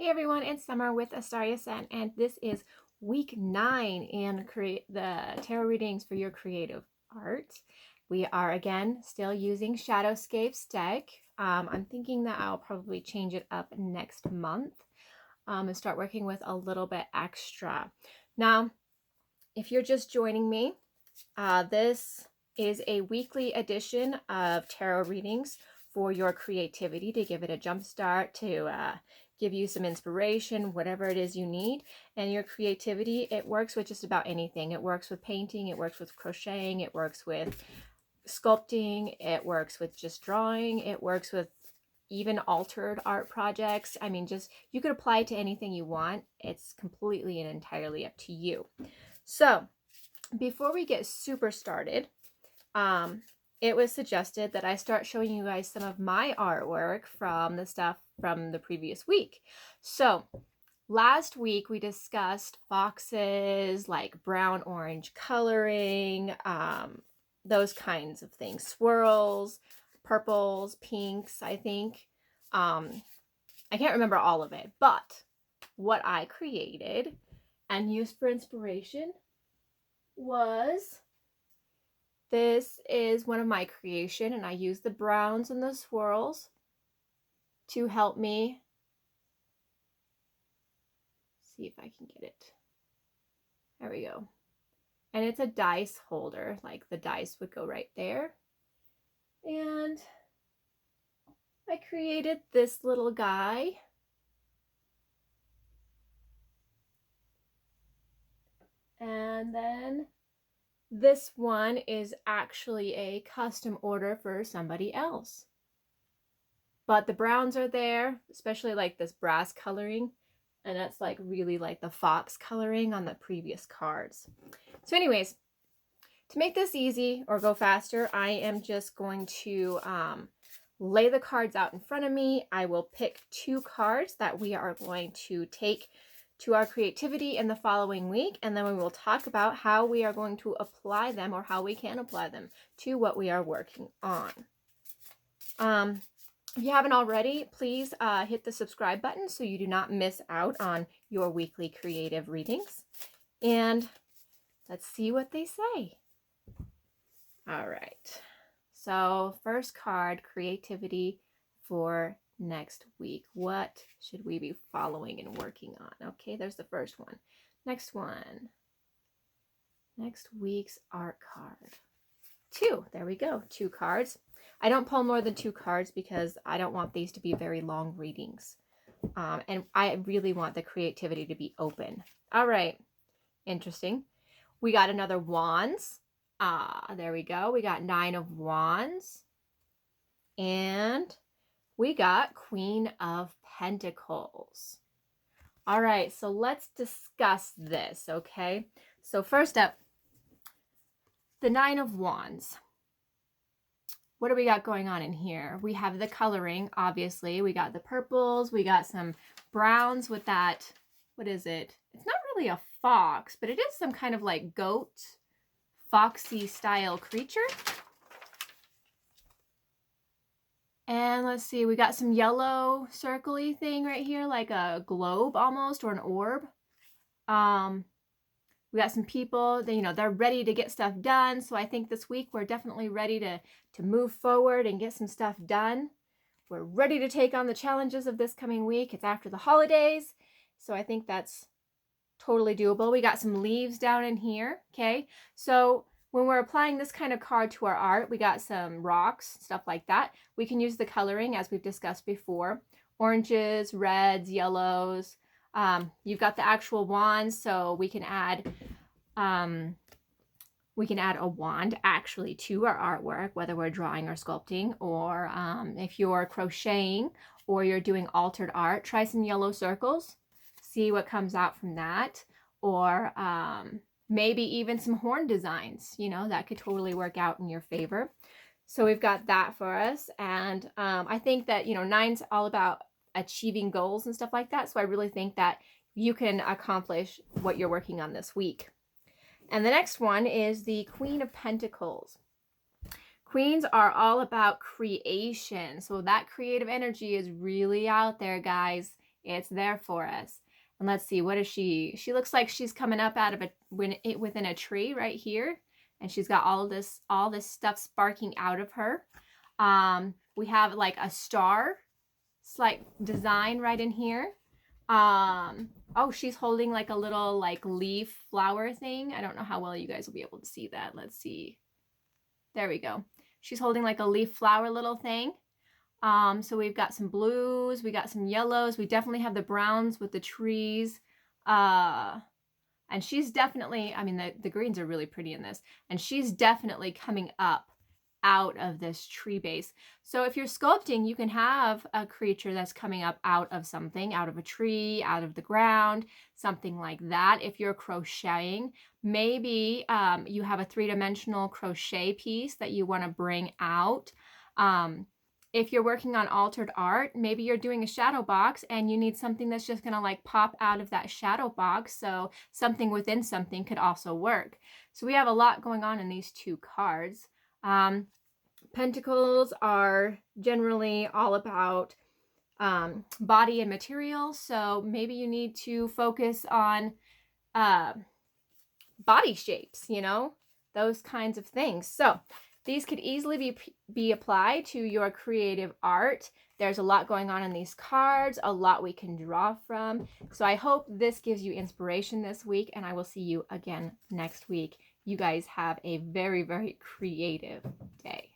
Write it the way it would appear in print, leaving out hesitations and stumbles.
Hey everyone, it's Summer with AstariaSen, and this is week 9 in the tarot readings for your creative art. We are again still using Shadowscapes deck. I'm thinking that I'll probably change it up next month and start working with a little bit extra. Now, if you're just joining me, this is a weekly edition of tarot readings for your creativity, to give it a jump start, to give you some inspiration, whatever it is you need. And your creativity, it works with just about anything. It works with painting, it works with crocheting, it works with sculpting, it works with just drawing, it works with even altered art projects. I mean, just you could apply it to anything you want. It's completely and entirely up to you. So before we get super started, it was suggested that I start showing you guys some of my artwork from the stuff from the previous week. So last week we discussed foxes, like brown orange coloring, those kinds of things, swirls, purples, pinks, I think. I can't remember all of it, but what I created and used for inspiration was, this is one of my creation, and I use the browns and the swirls to help me see if I can get it. There we go. And it's a dice holder, like the dice would go right there. And I created this little guy. And then this one is actually a custom order for somebody else. But the browns are there, especially like this brass coloring. And that's like really like the fox coloring on the previous cards. So anyways, to make this easy or go faster, I am just going to lay the cards out in front of me. I will pick 2 cards that we are going to take to our creativity in the following week, and then we will talk about how we are going to apply them, or how we can apply them to what we are working on. If you haven't already, please hit the subscribe button so you do not miss out on your weekly creative readings. And let's see what they say. All right. So first card, creativity for next week. What should we be following and working on? Okay, there's the first one. Next one. Next week's art card. 2. There we go. 2 cards. I don't pull more than 2 cards because I don't want these to be very long readings. And I really want the creativity to be open. All right. Interesting. We got another wands. There we go. We got 9 of wands. And we got Queen of Pentacles. All right, so let's discuss this, okay? So first up, the 9 of wands. What do we got going on in here? We have the coloring, obviously. We got the purples. We got some browns with that, what is it? It's not really a fox, but it is some kind of like goat, foxy style creature. And let's see, we got some yellow circle-y thing right here, like a globe almost, or an orb. We got some people, they're ready to get stuff done. So I think this week we're definitely ready to move forward and get some stuff done. We're ready to take on the challenges of this coming week. It's after the holidays, so I think that's totally doable. We got some leaves down in here, okay? So when we're applying this kind of card to our art, we got some rocks, stuff like that. We can use the coloring as we've discussed before. Oranges, reds, yellows. You've got the actual wands, so we can add a wand actually to our artwork, whether we're drawing or sculpting, or if you're crocheting or you're doing altered art, try some yellow circles, see what comes out from that. Or maybe even some horn designs, that could totally work out in your favor. So we've got that for us. And I think that, 9's all about achieving goals and stuff like that. So I really think that you can accomplish what you're working on this week. And the next one is the Queen of Pentacles. Queens are all about creation. So that creative energy is really out there, guys. It's there for us. And let's see, what is she? She looks like she's coming up out of within a tree right here. And she's got all this stuff sparking out of her. We have like a star like design right in here. Oh, she's holding like a little like leaf flower thing. I don't know how well you guys will be able to see that. Let's see. There we go. She's holding like a leaf flower little thing. So we've got some blues, we got some yellows, we definitely have the browns with the trees. And she's definitely, I mean, the greens are really pretty in this, and she's definitely coming up out of this tree base. So if you're sculpting, you can have a creature that's coming up out of something, out of a tree, out of the ground, something like that. If you're crocheting, maybe you have a three-dimensional crochet piece that you want to bring out. If you're working on altered art, maybe you're doing a shadow box and you need something that's just going to like pop out of that shadow box. So something within something could also work. So we have a lot going on in these two cards. Pentacles are generally all about body and material. So maybe you need to focus on body shapes, you know, those kinds of things. So these could easily be applied to your creative art. There's a lot going on in these cards, a lot we can draw from. So I hope this gives you inspiration this week, and I will see you again next week. You guys have a very, very creative day.